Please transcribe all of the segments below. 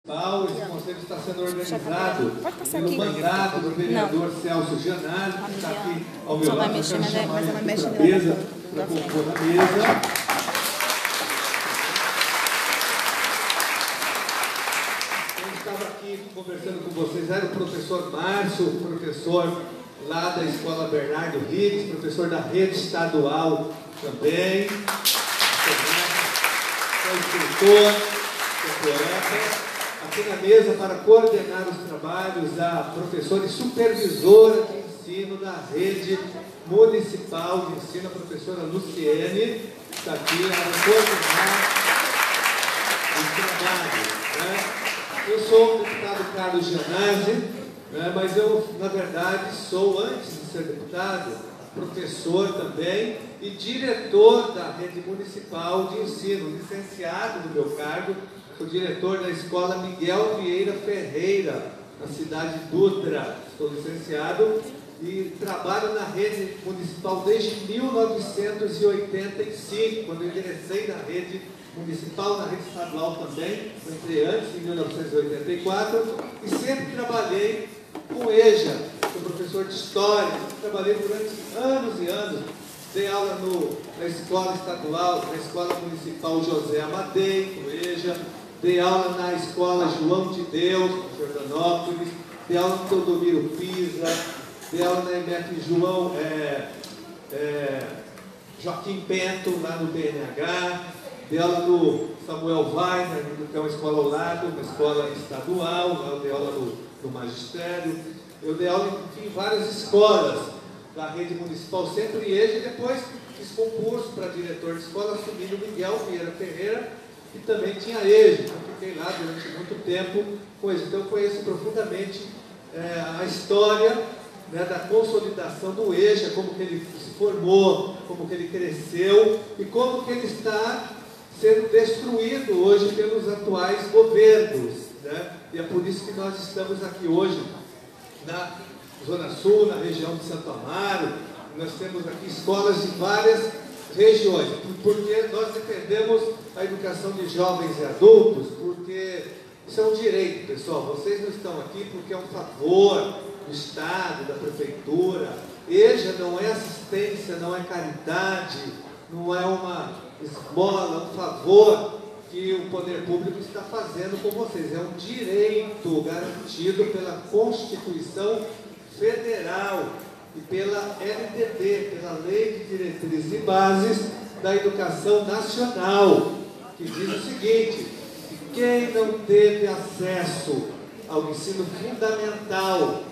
Esse conselho está sendo organizado pelo mandato do vereador Celso Janazzi, que está aqui ao meu lado. Mas ela mexe na mesa para compor a mesa. Eu estava aqui conversando com vocês, era o professor Márcio, professor lá da Escola Bernardo Higgs, professor da rede estadual também, escritor, poeta. Aqui na mesa, para coordenar os trabalhos, a professora e supervisora de ensino da rede municipal de ensino, a professora Luciene, está aqui para coordenar os trabalhos. Né? Eu sou o deputado Carlos Janazzi, né? Mas eu, na verdade, sou, antes de ser deputado, professor também e diretor da rede municipal de ensino, licenciado no meu cargo. Sou diretor da Escola Miguel Vieira Ferreira, na cidade de Dutra. Estou licenciado e trabalho na rede municipal desde 1985, quando eu ingressei na rede municipal, na rede estadual também. Eu entrei antes, em 1984, e sempre trabalhei com EJA. Sou professor de História, trabalhei durante anos e anos. Dei aula na escola estadual, na escola municipal José Amadei, com EJA. Dei aula na escola João de Deus, em Jordanópolis, dei aula no Teodomiro Pisa, dei aula na EMEP Joaquim Bento, lá no BNH, dei aula no Samuel Weiner, que é uma escola ao lado, uma escola estadual, eu dei aula no magistério, eu dei aula em várias escolas da rede municipal, sempre EJA, e depois fiz concurso para diretor de escola, assumindo Miguel Vieira Ferreira, e também tinha EJA, eu fiquei lá durante muito tempo com EJA. Então eu conheço profundamente a história, né, da consolidação do EJA, como que ele se formou, como que ele cresceu e como que ele está sendo destruído hoje pelos atuais governos, né? E é por isso que nós estamos aqui hoje na Zona Sul, na região de Santo Amaro. Nós temos aqui escolas de várias regiões, porque nós defendemos a educação de jovens e adultos, porque isso é um direito, pessoal. Vocês não estão aqui porque é um favor do Estado, da Prefeitura. EJA não é assistência, não é caridade, não é uma esmola, um favor que o poder público está fazendo com vocês. É um direito garantido pela Constituição Federal e pela LDB, pela Lei de Diretrizes e Bases da Educação Nacional, que diz o seguinte: que quem não teve acesso ao ensino fundamental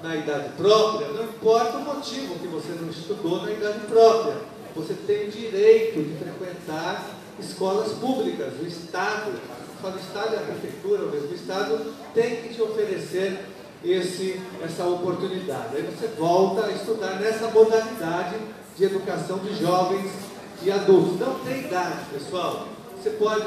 na idade própria, não importa o motivo que você não estudou na idade própria, você tem o direito de frequentar escolas públicas. O Estado, o Estado e a Prefeitura, o mesmo Estado, tem que te oferecer essa oportunidade. Aí você volta a estudar nessa modalidade de educação de jovens e adultos. Não tem idade, pessoal. Você pode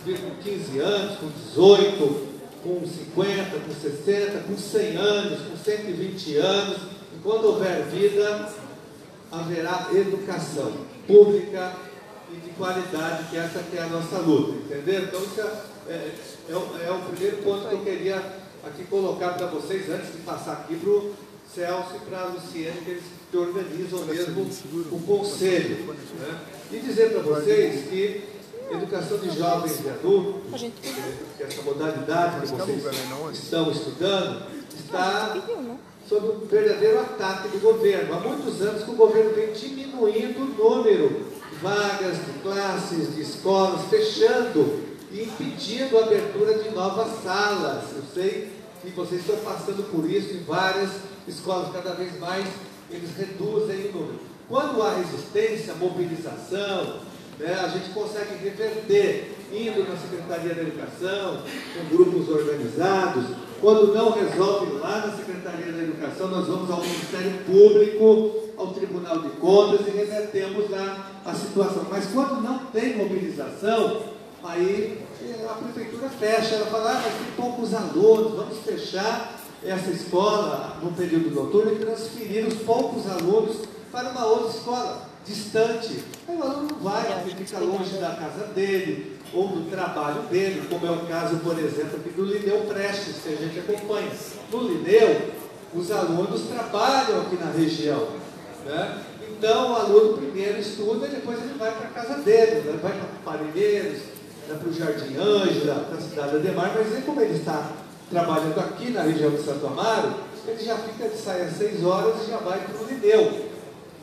vir com 15 anos, com 18, com 50, com 60, com 100 anos, com 120 anos. E quando houver vida, haverá educação pública e de qualidade, que essa que é a nossa luta, entendeu? Então isso é o primeiro ponto que eu queria aqui colocar para vocês, antes de passar aqui para o Celso e para a Luciene, que eles que organizam mesmo o conselho. Né? E dizer para vocês que educação de jovens e adultos, que essa modalidade que vocês estão estudando, está sob um verdadeiro ataque do governo. Há muitos anos que o governo vem diminuindo o número de vagas, de classes, de escolas, fechando e impedindo a abertura de novas salas. Eu sei que vocês estão passando por isso em várias escolas, cada vez mais eles reduzem o número. Quando há resistência, mobilização, né, a gente consegue reverter, indo na Secretaria da Educação, com grupos organizados. Quando não resolve lá na Secretaria da Educação, nós vamos ao Ministério Público, ao Tribunal de Contas e revertemos lá a situação. Mas quando não tem mobilização, aí a prefeitura fecha, ela fala: mas tem poucos alunos, vamos fechar essa escola no período noturno e transferir os poucos alunos para uma outra escola distante. Aí o aluno não vai, porque fica longe da casa dele, ou do trabalho dele, como é o caso, por exemplo, aqui do Lineu Prestes, que a gente acompanha. No Lineu, os alunos trabalham aqui na região, né? Então, o aluno primeiro estuda e depois ele vai para a casa dele, né? Vai para Parelheiros, vai para o Jardim Ângela, para a Cidade Ademar, mas aí, como ele está trabalhando aqui na região de Santo Amaro, ele já sai às 6 horas e já vai para o Lineu.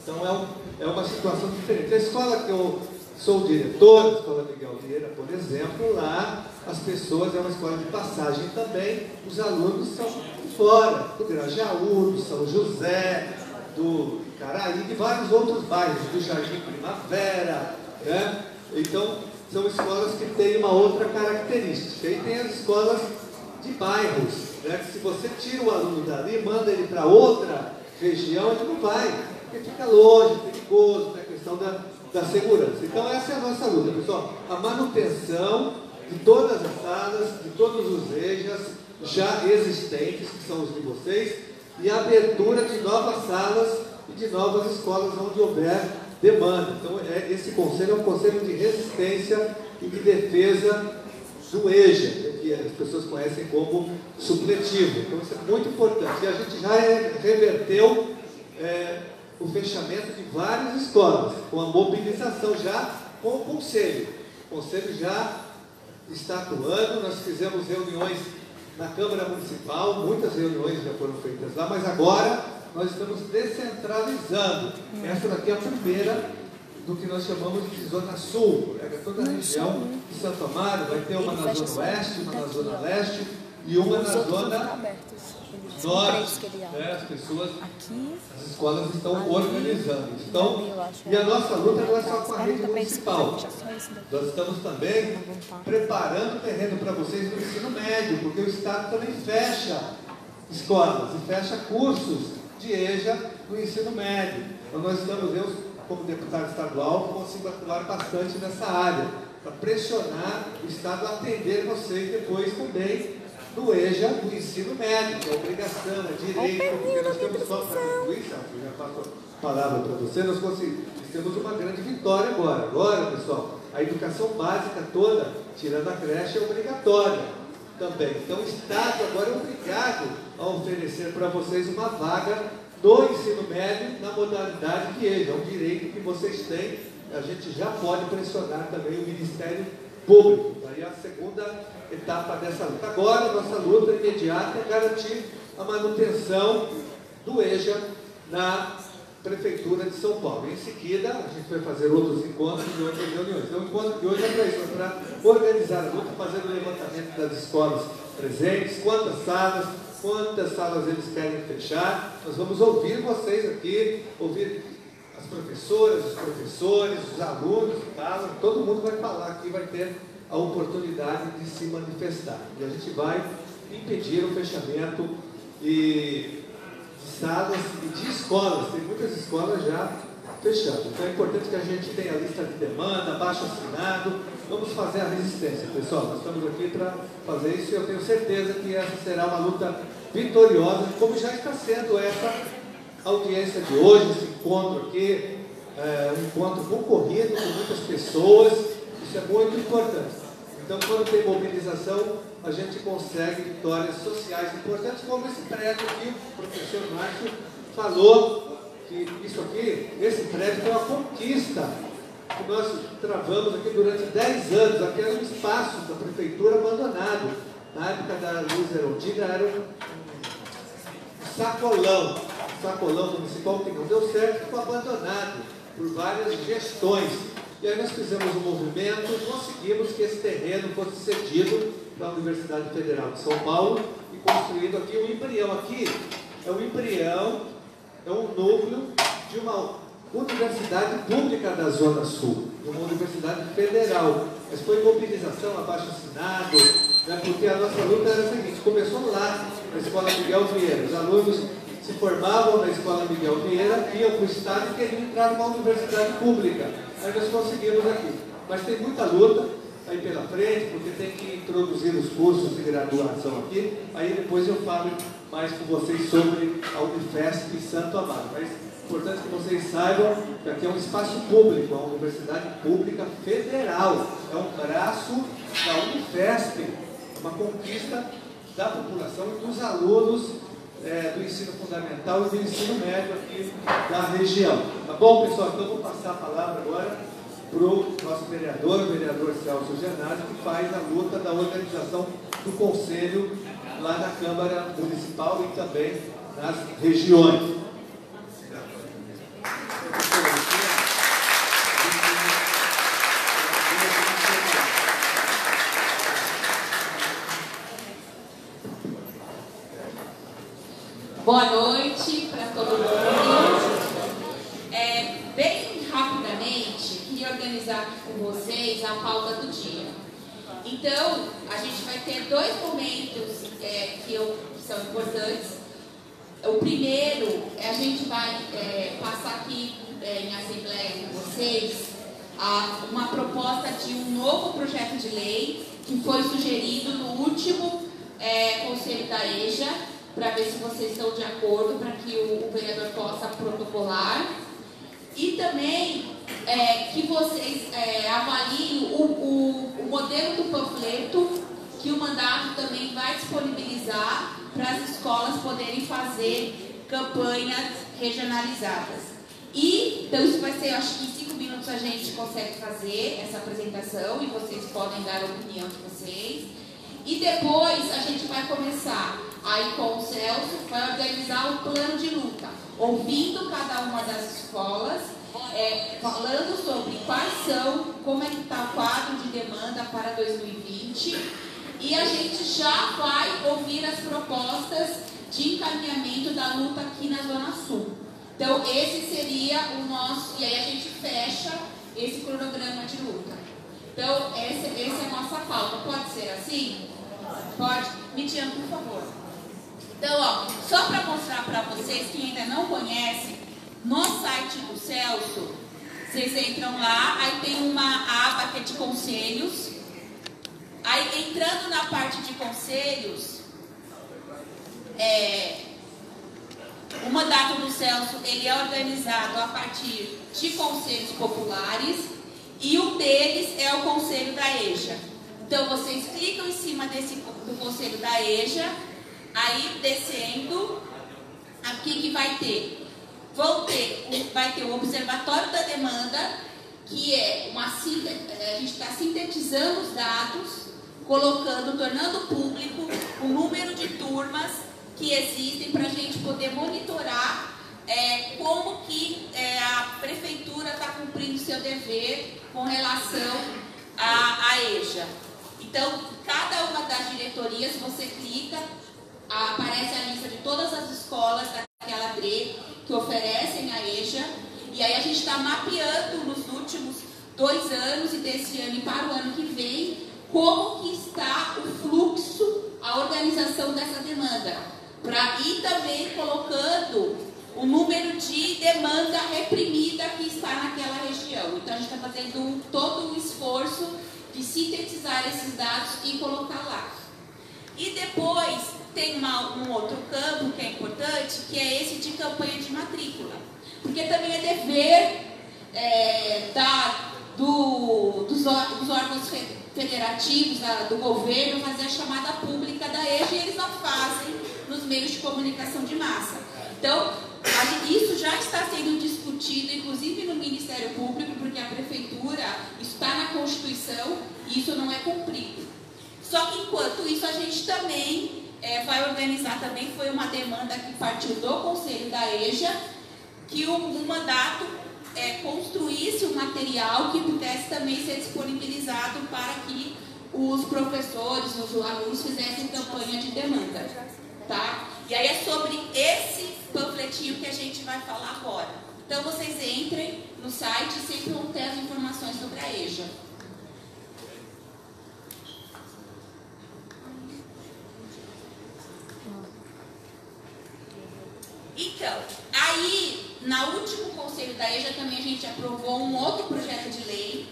Então, é uma situação diferente. A escola que eu sou o diretor, a Escola Miguel Vieira, por exemplo, lá as pessoas, é uma escola de passagem também, os alunos são de fora, do Grajaú, do São José, do Caraí, de vários outros bairros, do Jardim Primavera, né? Então, são escolas que têm uma outra característica. E tem as escolas de bairros, né? Que se você tira o aluno dali, manda ele para outra região, ele não vai, porque fica longe, perigoso, tem a questão da segurança. Então, essa é a nossa luta, pessoal. A manutenção de todas as salas, de todos os EJAs já existentes, que são os de vocês, e a abertura de novas salas e de novas escolas onde houver demanda. Então, esse conselho é um conselho de resistência e de defesa do EJA, que as pessoas conhecem como supletivo. Então, isso é muito importante. E a gente já reverteu o fechamento de várias escolas, com a mobilização já com o conselho. O conselho já está atuando, nós fizemos reuniões na Câmara Municipal, muitas reuniões já foram feitas lá, mas agora nós estamos descentralizando. Essa daqui é a primeira do que nós chamamos de Zona Sul. Toda a região de Santo Amaro vai ter uma na Zona Oeste, uma na Zona Leste e uma na Zona Norte. As pessoas, as escolas estão organizando. Então, e a nossa luta não é só com a rede municipal. Nós estamos também preparando o terreno para vocês no ensino médio, porque o Estado também fecha escolas e fecha cursos de EJA no ensino médio. Então, nós estamos, eu, como deputado estadual, consigo atuar bastante nessa área, para pressionar o Estado a atender vocês depois também do EJA, do ensino médio, que é obrigação, é direito, porque nós temos só para concluir, eu já passo a palavra para você, nós temos uma grande vitória agora. Agora, pessoal, a educação básica toda, tirando a creche, é obrigatória também. Então, o Estado agora é obrigado a oferecer para vocês uma vaga do ensino médio na modalidade de EJA, é um direito que vocês têm. A gente já pode pressionar também o Ministério Público. Aí a segunda etapa dessa luta. Agora, a nossa luta imediata é garantir a manutenção do EJA na Prefeitura de São Paulo. Em seguida, a gente vai fazer outros encontros e outras reuniões. Então, o encontro de hoje é para isso, é para organizar a luta, fazer o levantamento das escolas presentes, quantas salas eles querem fechar. Nós vamos ouvir vocês aqui, ouvir as professoras, os professores, os alunos, todo mundo vai falar aqui, vai ter a oportunidade de se manifestar. E a gente vai impedir o fechamento de salas e de escolas. Tem muitas escolas já fechando. Então é importante que a gente tenha a lista de demanda, abaixo assinado. Vamos fazer a resistência, pessoal. Nós estamos aqui para fazer isso e eu tenho certeza que essa será uma luta vitoriosa, como já está sendo essa audiência de hoje, esse encontro aqui, um encontro concorrido com muitas pessoas. Isso é muito importante. Então, quando tem mobilização, a gente consegue vitórias sociais importantes, como esse prédio aqui, o professor Márcio falou, que isso aqui, esse prédio foi uma conquista que nós travamos aqui durante 10 anos. Aqui era um espaço da prefeitura abandonado. Na época da Luiz Erundina era um sacolão municipal que não deu certo, ficou abandonado por várias gestões. E aí nós fizemos um movimento e conseguimos que esse terreno fosse cedido para a Universidade Federal de São Paulo e construído aqui um embrião. Aqui é um embrião, é um núcleo de uma universidade pública da Zona Sul, uma universidade federal. Mas foi mobilização, abaixo assinado, né, porque a nossa luta era a seguinte: começou lá, na Escola Miguel Vieira. Os alunos se formavam na Escola Miguel Vieira, iam para o Estado e queriam entrar numa universidade pública. Aí nós conseguimos aqui. Mas tem muita luta aí pela frente, porque tem que introduzir os cursos de graduação aqui. Aí depois eu falo mais com vocês sobre a Unifesp e Santo Amaro. Mas importante que vocês saibam que aqui é um espaço público, é uma universidade pública federal, é um braço da Unifesp, uma conquista da população e dos alunos do ensino fundamental e do ensino médio aqui da região. Tá bom, pessoal? Então eu vou passar a palavra agora para o nosso vereador, o vereador Celso Genásio, que faz a luta da organização do conselho lá na Câmara Municipal e também nas regiões. Boa noite para todo mundo. Bem rapidamente, queria organizar aqui com vocês a pauta do dia. Então, a gente vai ter dois momentos que são importantes. O primeiro, a gente vai passar aqui em assembleia com vocês uma proposta de um novo projeto de lei que foi sugerido no último Conselho da EJA, para ver se vocês estão de acordo, para que o vereador possa protocolar. E também que vocês avaliem o modelo do panfleto que o mandato também vai disponibilizar para as escolas poderem fazer campanhas regionalizadas. Então isso vai ser, acho que em 5 minutos a gente consegue fazer essa apresentação e vocês podem dar a opinião de vocês. E depois a gente vai começar aí com o Celso, vai organizar o plano de luta, ouvindo cada uma das escolas, falando sobre quais são, como é que está o quadro de demanda para 2020, e a gente já vai ouvir as propostas de encaminhamento da luta aqui na Zona Sul. Então esse seria o nosso, e aí a gente fecha esse cronograma de luta. Então essa é a nossa pauta, pode ser assim? Pode? Mitiano, por favor. Então, só para mostrar para vocês que ainda não conhecem, no site do Celso, vocês entram lá, aí tem uma aba que é de conselhos. Aí, entrando na parte de conselhos, o mandato do Celso, ele é organizado a partir de conselhos populares e um deles é o conselho da EJA. Então, vocês clicam em cima do conselho da EJA, aí descendo, aqui que vai ter o Observatório da Demanda, que é a gente está sintetizando os dados, tornando público o número de turmas que existem para a gente poder monitorar como que a prefeitura está cumprindo seu dever com relação à EJA. Então, cada uma das diretorias, você clica, aparece a lista de todas as escolas daquela DRE que oferecem a EJA, e aí a gente está mapeando nos últimos 2 anos e desse ano e para o ano que vem, como que está o fluxo, a organização dessa demanda, para ir também colocando o número de demanda reprimida que está naquela região. Então a gente está fazendo todo um esforço de sintetizar esses dados e colocar lá. E depois tem um outro campo que é importante, que é esse de campanha de matrícula. Porque também é dever dos órgãos federativos, do governo, fazer a chamada pública da EJA, e eles não fazem nos meios de comunicação de massa. Então, isso já está sendo discutido, inclusive no Ministério Público, porque a Prefeitura, isso está na Constituição, e isso não é cumprido. Só que, enquanto isso, a gente também vai organizar, também foi uma demanda que partiu do Conselho da EJA, que o mandato construísse um material que pudesse também ser disponibilizado para que os professores, os alunos fizessem campanha de demanda. Tá? E aí é sobre esse panfletinho que a gente vai falar agora. Então vocês entrem no site e sempre vão ter as informações sobre a EJA. Então, aí, no último conselho da EJA também a gente aprovou um outro projeto de lei,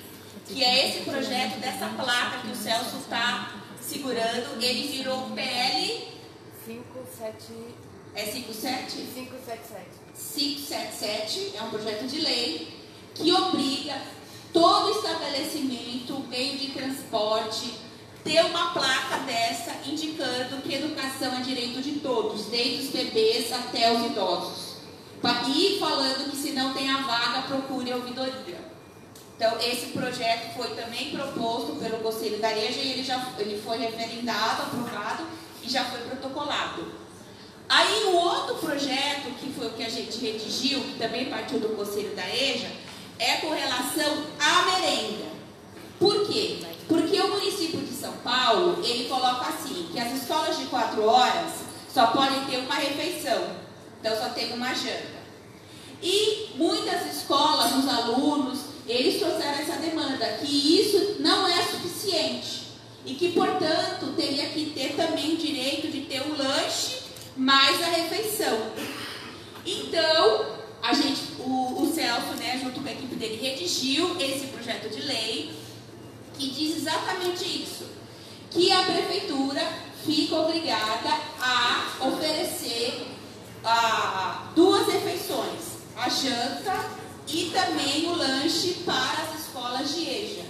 que é esse projeto dessa placa que o Celso está segurando. Ele virou PL 578. É 57? 577. 577 é um projeto de lei que obriga todo estabelecimento, meio de transporte, ter uma placa dessa indicando que educação é direito de todos, desde os bebês até os idosos. E falando que se não tem a vaga, procure a ouvidoria. Então, esse projeto foi também proposto pelo Conselho da EJA e ele foi referendado, aprovado e já foi protocolado. Aí, o outro projeto, que foi o que a gente redigiu, que também partiu do Conselho da EJA, é com relação à merenda. Por quê? Porque o município de São Paulo, ele coloca assim, que as escolas de 4 horas só podem ter uma refeição, então só tem uma janta. E muitas escolas, os alunos, eles trouxeram essa demanda, que isso não é suficiente e que, portanto, teria que ter também o direito de ter o lanche mais a refeição. Então, o Celso, né, junto com a equipe dele, redigiu esse projeto de lei que diz exatamente isso, que a prefeitura fica obrigada a oferecer 2 refeições, a janta e também o lanche para as escolas de EJA.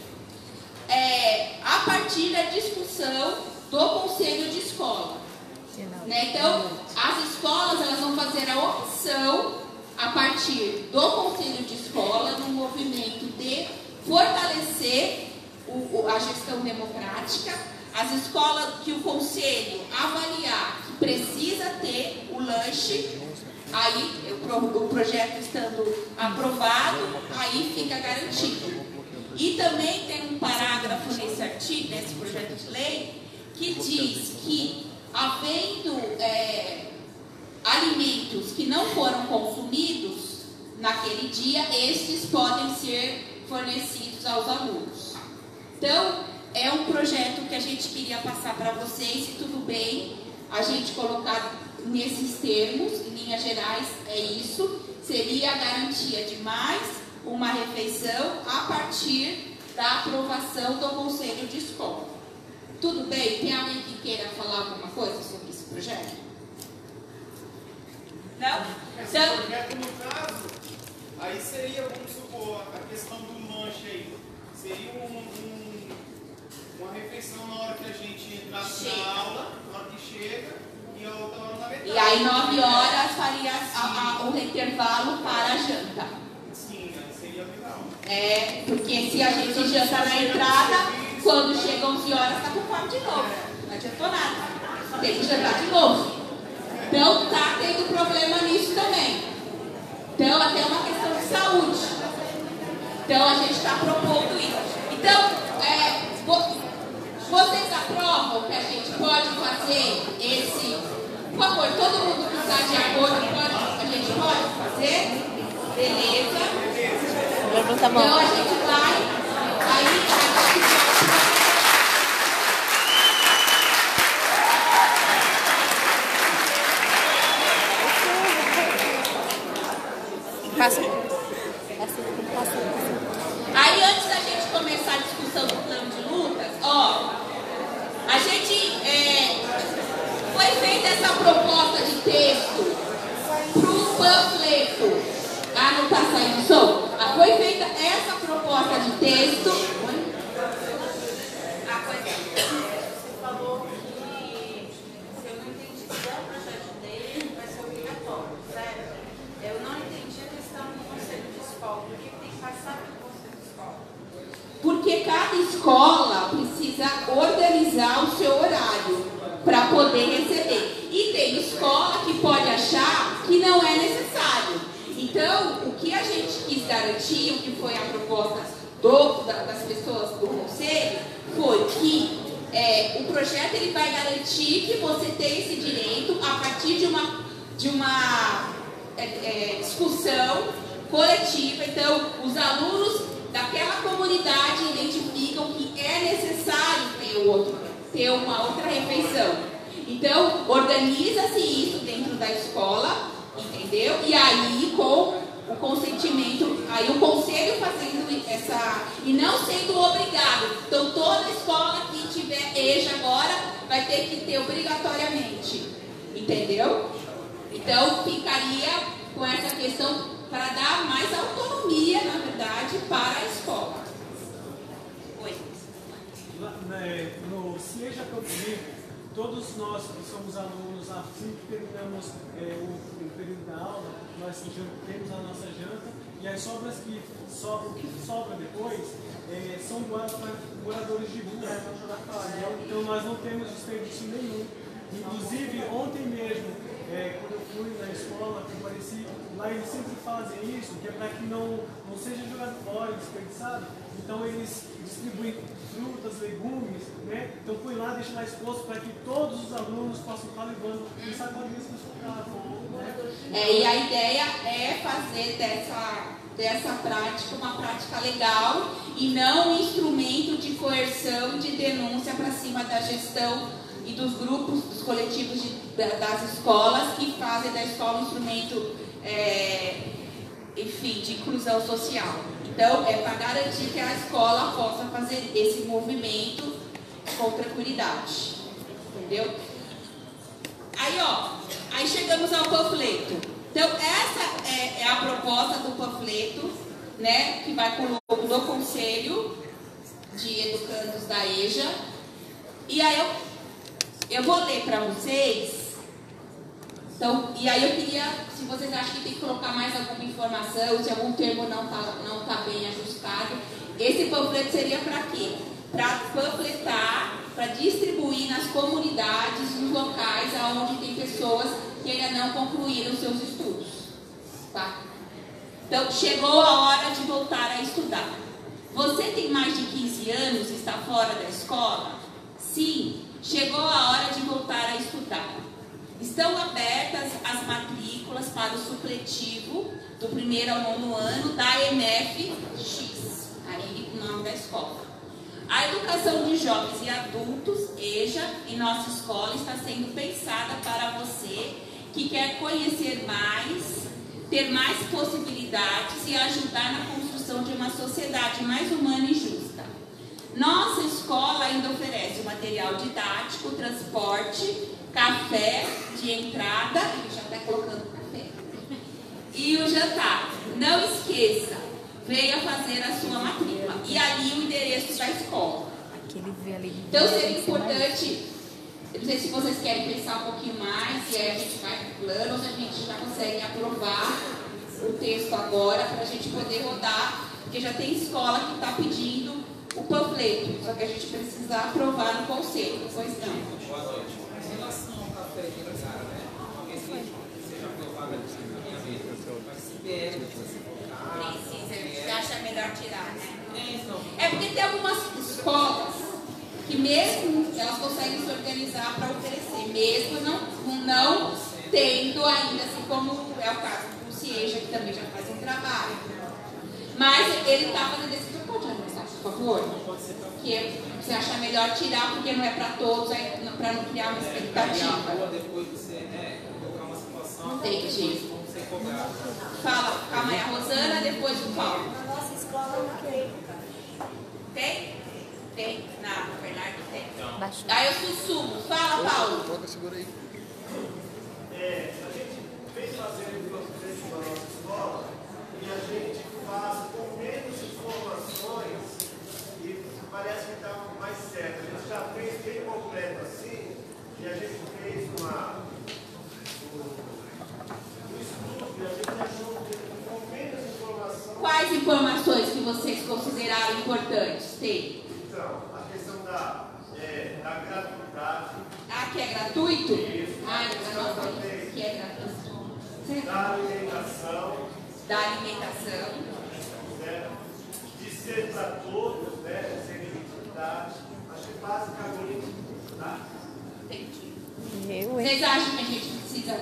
A partir da discussão do Conselho de Escola. Né? Então, as escolas elas vão fazer a opção, a partir do Conselho de Escola, no movimento de fortalecer a gestão democrática, as escolas que o Conselho avaliar que precisa ter o lanche, aí o projeto estando aprovado, aí fica garantido. E também tem um parágrafo nesse artigo, nesse projeto de lei, que diz que, havendo alimentos que não foram consumidos naquele dia, estes podem ser fornecidos aos alunos. Então, é um projeto que a gente queria passar para vocês, e tudo bem a gente colocar nesses termos, em linhas gerais, é isso. Seria a garantia de mais uma refeição a partir da aprovação do Conselho de Escola. Tudo bem? Tem alguém que queira falar alguma coisa sobre esse projeto? Não? Esse projeto, no caso, aí seria, vamos supor, a questão do lanche aí. Seria uma refeição na hora que a gente entrasse na aula, na hora que chega, e a outra hora na metade. E aí 9 horas faria o intervalo para a janta. Sim, seria legal. Porque se a gente janta na entrada, quando chega 11 horas, está com fome de novo. Não adiantou nada. Tem que jantar de novo. Então, está tendo problema nisso também. Então, até uma questão de saúde. Então, a gente está propondo isso. Então, vocês aprovam que a gente pode fazer esse... Por favor, todo mundo que está de acordo, a gente pode fazer? Beleza. Levanta a mão. Então, a gente vai... Aí, a gente Passa. Aí, antes da gente começar a discussão do plano de lutas, a gente foi feita essa proposta de texto para o panfleto. Não está saindo som? Foi feita essa proposta de texto. Você falou que, se eu não entendi, se é um projeto dele, vai ser obrigatório, certo? Eu não entendi a questão do conselho de escola. Por que tem que passar pelo conselho de escola? Porque cada escola precisa organizar o seu horário para poder receber. E tem escola que pode achar que não é necessário. Então, o que a gente quis garantir, o que foi a proposta das pessoas do conselho, foi que o projeto ele vai garantir que você tem esse direito a partir de uma discussão coletiva. Então, os alunos daquela comunidade identificam que é necessário ter uma outra refeição. Então, organiza-se isso dentro da escola, entendeu? E aí, com o consentimento, aí o conselho fazendo essa... E não sendo obrigado. Então, toda escola que tiver EJA agora vai ter que ter obrigatoriamente. Entendeu? Então, ficaria com essa questão para dar mais autonomia, na verdade, para a escola. Oi. No CIEJA Campo Limpo, todos nós que somos alunos, assim que terminamos o período da aula, nós temos a nossa janta e as sobras o que sobra depois são doadas para moradores de rua. Então nós não temos desperdício nenhum. Inclusive, ontem mesmo, quando eu fui na escola, que eu apareci, lá eles sempre fazem isso, que é para que não seja jogado fora, desperdiçado. Então eles distribuem frutas, legumes, né? Então fui lá, deixei lá exposto para que todos os alunos possam estar levando em sacolinhas para o seu carro. Né? E a ideia é fazer dessa prática uma prática legal e não um instrumento de coerção, de denúncia para cima da gestão e dos grupos, dos coletivos das escolas que fazem da escola um instrumento, enfim, de inclusão social. Então, é para garantir que a escola possa fazer esse movimento com tranquilidade. Entendeu? Aí chegamos ao panfleto. Então, essa é a proposta do panfleto, né, que vai com o logo do Conselho de Educandos da EJA. E aí eu vou ler para vocês. Então, e aí eu queria, se vocês acham que tem que colocar mais alguma informação, se algum termo não tá bem ajustado, esse panfleto seria para quê? Para panfletar, para distribuir nas comunidades, nos locais onde tem pessoas que ainda não concluíram seus estudos. Tá? Então, chegou a hora de voltar a estudar. Você tem mais de 15 anos e está fora da escola? Sim, chegou a hora de voltar a estudar. Estão abertas as matrículas para o supletivo do 1º ao 9º ano da EMEF-X, aí o nome da escola. A educação de jovens e adultos, EJA, em nossa escola está sendo pensada para você que quer conhecer mais, ter mais possibilidades e ajudar na construção de uma sociedade mais humana e justa. Nossa escola ainda oferece o material didático, transporte, café de entrada, já está colocando café, e o jantar. Não esqueça, venha fazer a sua matrícula. E ali o endereço da escola. Então seria importante, eu não sei se vocês querem pensar um pouquinho mais, se a gente vai para o plano ou se a gente já consegue aprovar o texto agora para a gente poder rodar, porque já tem escola que está pedindo o panfleto, só que a gente precisa aprovar no conselho, pois não. Boa noite. Em relação ao café de entrada, né? Talvez seja aprovado mas se vier, precisa colocar. Você acha melhor tirar, né? É porque tem algumas escolas que mesmo elas conseguem se organizar para oferecer, mesmo não tendo ainda, assim como é o caso do CIEJA, que também já faz um trabalho. Mas ele está fazendo esse trabalho, pode avançar, por favor? Que você acha melhor tirar, porque não é para todos, para não criar uma expectativa. Depois você colocar uma situação. Entendi. Fala, calma aí, a Rosana, depois o Paulo. Na nossa escola não tem. Tem? Tem. Na Bernardo tem. Aí eu sussurro. Fala, Paulo. Segura aí. A gente vem fazendo processo na nossa escola e a gente faz com menos informações e parece que está mais certo. A gente já fez bem completo assim e a gente fez um estudo e a gente achou que com menos informações. Quais informações que vocês consideraram importantes ter? Então, a questão da gratuidade. Ah, que é gratuito? Isso. Ah, eu não falei que é gratuito. Da alimentação. Da alimentação. Certo? De ser para todos, né? Ser identidade. Acho que basicamente, tá? Entendi. Vocês acham que a gente precisa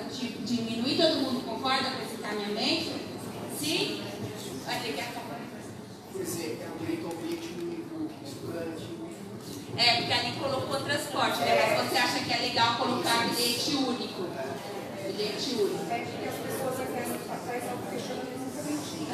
diminuir? Todo mundo concorda com esse caminhamento? Sim? Vai ter que acabar. Por exemplo, é um direito ao bilhete único, estudante. Porque ali colocou transporte, né? Mas você acha que é legal colocar bilhete único? Bilhete único. É porque as pessoas aqui atrás estão fechando e não permitindo.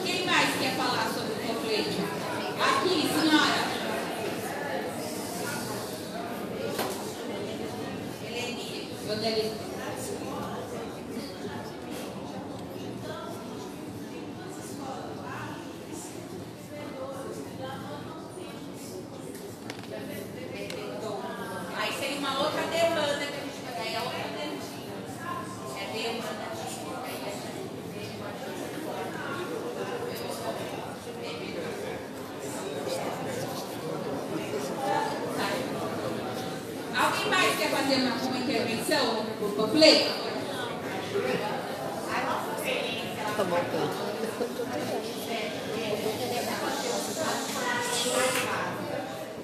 Quem mais quer falar sobre o panfleto? Aqui, senhora. Helene, dona Helene. Aí seria uma outra demanda que a gente vai dar, é outra demandinha. É demanda. Alguém mais quer fazer uma intervenção por panfleto? Tá voltando.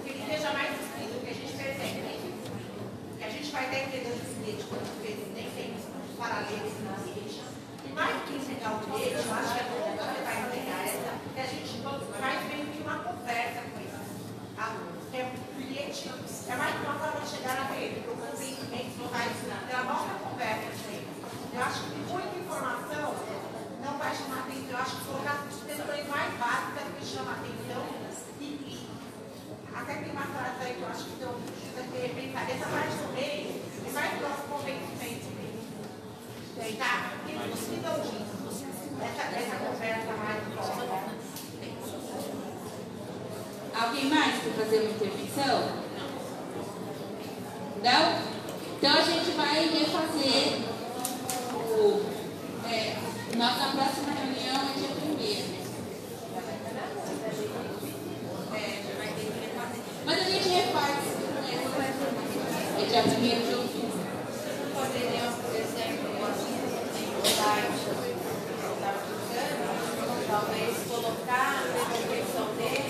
Que ele esteja mais escrito, que a gente percebe. Que a gente vai estar entregando esse bilhete quantas vezes nem tem paralelos na igreja. E mais do que entregar o bilhete, eu acho que é bom que você vai entregar essa, que a gente faz meio que uma conversa com esses alunos. Que é o bilhete é mais uma forma de chegar até ele, para o convencimento, não vai ter a nossa conversa com ele. Eu acho que muita informação não vai chamar atenção. Eu acho que colocar as questões mais básicas que chamam atenção e até tem uma frase aí que eu acho que eu precisa ter repensado. Essa parte do meio é mais próximo ao convencimento mesmo. Tá? O que precisam disso? Essa conversa mais próxima. Alguém mais quer fazer uma intervenção? Não? Então a gente vai refazer nossa próxima reunião é dia 1º. Mas a gente refaz. É dia 1º de outubro. Poderiam, por exemplo, no site talvez colocar na descrição dele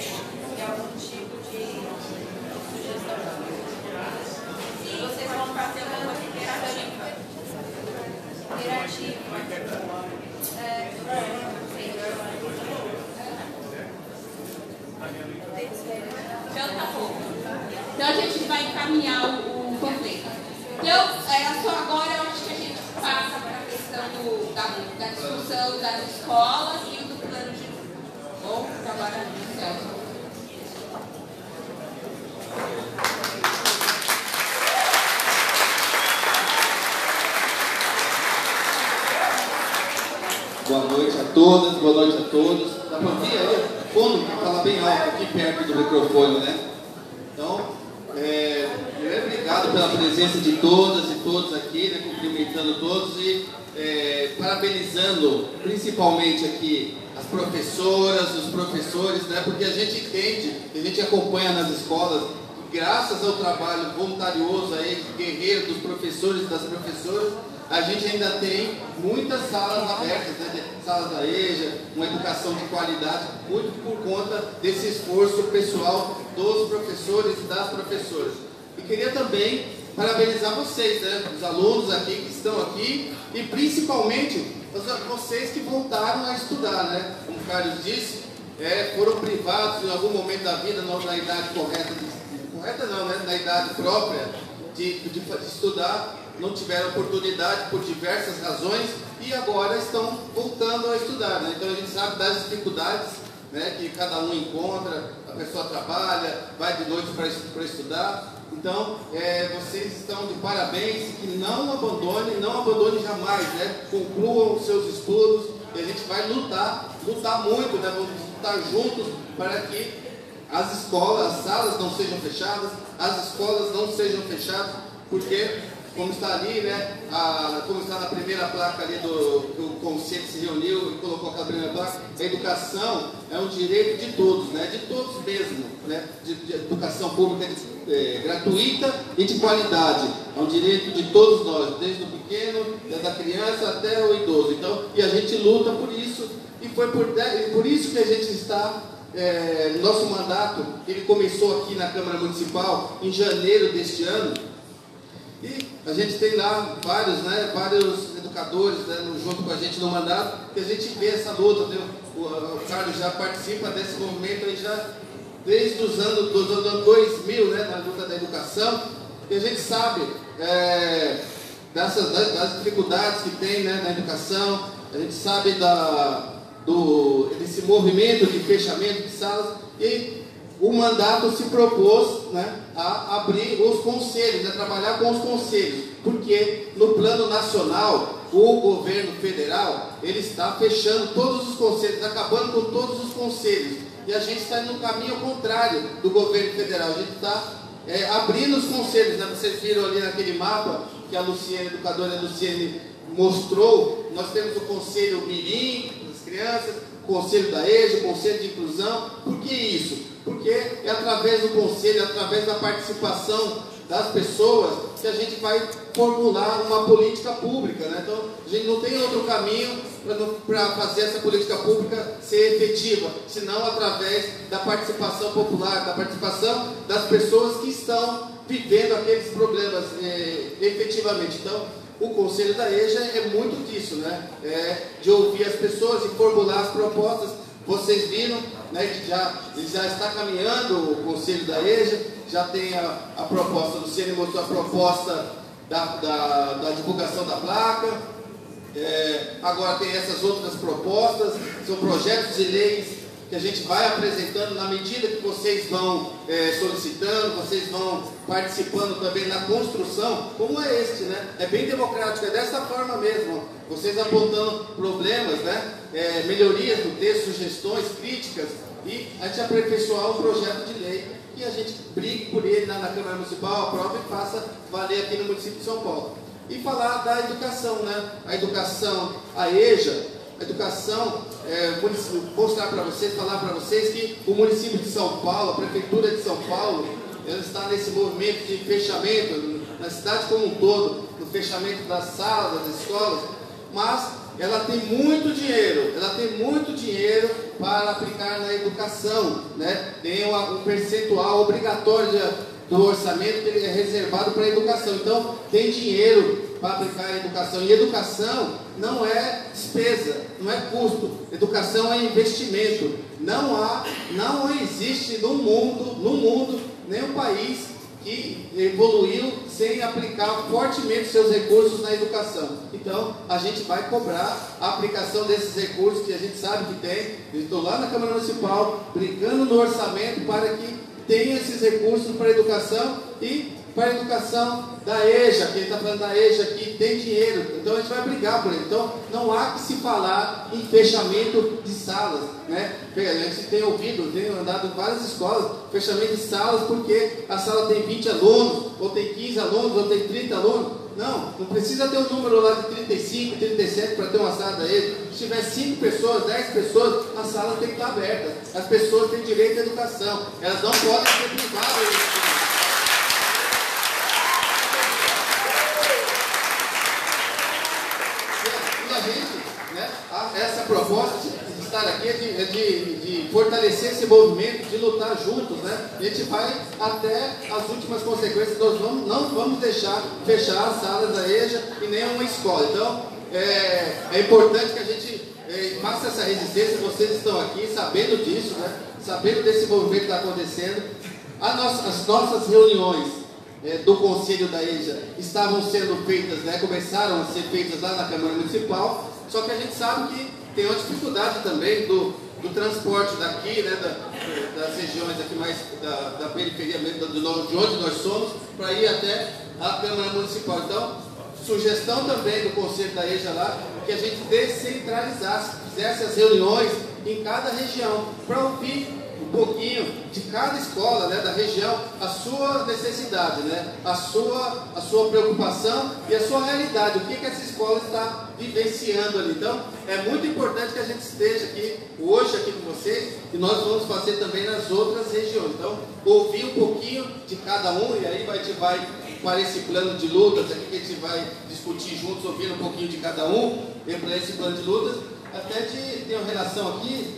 algum tipo de sugestão. E vocês vão fazer uma coisa interativa. Então tá bom. Então a gente vai encaminhar o panfleto. Então, só agora eu acho que a gente passa para a questão da discussão das escolas e do plano de bom trabalho Celso. Boa noite a todas, boa noite a todos. Dá para ouvir aí? Fundo, falar bem alto aqui perto do microfone, né? Então, primeiro, obrigado pela presença de todas e todos aqui, né? Cumprimentando todos e parabenizando principalmente aqui as professoras, os professores, né? Porque a gente entende, a gente acompanha nas escolas, graças ao trabalho voluntarioso aí, guerreiro dos professores e das professoras, a gente ainda tem muitas salas abertas, né? Salas da EJA, uma educação de qualidade, muito por conta desse esforço pessoal dos professores e das professoras. E queria também parabenizar vocês, né? Os alunos aqui que estão aqui e principalmente vocês que voltaram a estudar, né? Como o Carlos disse, foram privados em algum momento da vida, não na idade correta não, né? Na idade própria de estudar, não tiveram oportunidade por diversas razões e agora estão voltando a estudar, né? Então a gente sabe das dificuldades, né, que cada um encontra, a pessoa trabalha, vai de noite para estudar. Então vocês estão de parabéns, que não abandone jamais, né? Concluam os seus estudos e a gente vai lutar muito, né? Vamos lutar juntos para que as escolas, as salas não sejam fechadas, as escolas não sejam fechadas, porque como está ali, né, como está na primeira placa ali que o conselho se reuniu e colocou aquela primeira placa, a educação é um direito de todos, né, de todos mesmo, né, de educação pública gratuita e de qualidade, é um direito de todos nós, desde o pequeno, da criança até o idoso. Então, e a gente luta por isso, e foi por isso que a gente está, nosso mandato, ele começou aqui na Câmara Municipal em janeiro deste ano. E a gente tem lá vários educadores, né, junto com a gente no mandato, que a gente vê essa luta. O Carlos já participa desse movimento aí já desde os anos 2000, né, na luta da educação, e a gente sabe das dificuldades que tem, né, na educação, a gente sabe desse movimento de fechamento de salas, e o mandato se propôs, né, a abrir os conselhos, a trabalhar com os conselhos, porque no plano nacional, o governo federal, ele está fechando todos os conselhos, acabando com todos os conselhos, e a gente está indo no caminho contrário do governo federal, a gente está abrindo os conselhos, né? Vocês viram ali naquele mapa que a Luciene, a educadora Luciene, mostrou. Nós temos o Conselho Mirim das crianças, o Conselho da EJA, o Conselho de Inclusão. Por que isso? Porque é através do conselho, através da participação das pessoas, que a gente vai formular uma política pública, né? Então, a gente não tem outro caminho para fazer essa política pública ser efetiva, senão através da participação popular, da participação das pessoas que estão vivendo aqueles problemas efetivamente. Então, o Conselho da EJA é muito disso, né? De ouvir as pessoas e formular as propostas. Vocês viram, né, que ele já está caminhando, o Conselho da EJA, já tem a proposta, do Luciene mostrou a proposta da divulgação da placa, agora tem essas outras propostas, são projetos de leis que a gente vai apresentando na medida que vocês vão solicitando, vocês vão participando também na construção, como é este, né? É bem democrático, é dessa forma mesmo, vocês apontando problemas, né? Melhorias do texto, sugestões, críticas, e a gente aperfeiçoar um projeto de lei e a gente brigue por ele na Câmara Municipal, aprova e faça valer aqui no município de São Paulo. E falar da educação, né? A educação, a EJA, a educação, mostrar para vocês, falar para vocês que o município de São Paulo, a Prefeitura de São Paulo, ela está nesse movimento de fechamento, na cidade como um todo, no fechamento das salas, das escolas, mas ela tem muito dinheiro para aplicar na educação, né? Tem um percentual obrigatório do orçamento que ele é reservado para a educação. Então, tem dinheiro para aplicar a educação. E educação não é despesa, não é custo. Educação é investimento. Não existe no mundo nenhum país que evoluiu sem aplicar fortemente seus recursos na educação. Então, a gente vai cobrar a aplicação desses recursos que a gente sabe que tem. Eu estou lá na Câmara Municipal, brincando no orçamento para que tenha esses recursos para a educação e para a educação da EJA, que ele está falando da EJA aqui, tem dinheiro, então a gente vai brigar por ele. Então, não há que se falar em fechamento de salas, né? A gente tem ouvido, tem andado em várias escolas, fechamento de salas, porque a sala tem 20 alunos, ou tem 15 alunos, ou tem 30 alunos. Não precisa ter um número lá de 35, 37 para ter uma sala da EJA. Se tiver 5 pessoas, 10 pessoas, a sala tem que estar aberta. As pessoas têm direito à educação, elas não podem ser privadas. Essa proposta de estar aqui é de fortalecer esse movimento, de lutar juntos, né? A gente vai até as últimas consequências. Nós não vamos deixar fechar as salas da EJA e nenhuma escola. Então, é importante que a gente faça essa resistência. Vocês estão aqui sabendo disso, né? Sabendo desse movimento que está acontecendo. As nossas reuniões do Conselho da EJA estavam sendo feitas, né? Começaram a ser feitas lá na Câmara Municipal. Só que a gente sabe que tem uma dificuldade também do transporte daqui, né, das regiões aqui mais da periferia mesmo, de onde nós somos, para ir até a Câmara Municipal. Então, sugestão também do Conselho da EJA lá, que a gente descentralizasse, fizesse as reuniões em cada região, para ouvir um pouquinho de cada escola, né, da região, a sua necessidade, né, a sua preocupação e a sua realidade, o que essa escola está vivenciando ali. Então, é muito importante que a gente esteja aqui hoje aqui com vocês, e nós vamos fazer também nas outras regiões. Então, ouvir um pouquinho de cada um, e aí a gente vai para esse plano de lutas aqui, que a gente vai discutir juntos, ouvindo um pouquinho de cada um, para esse plano de lutas, até de ter uma relação aqui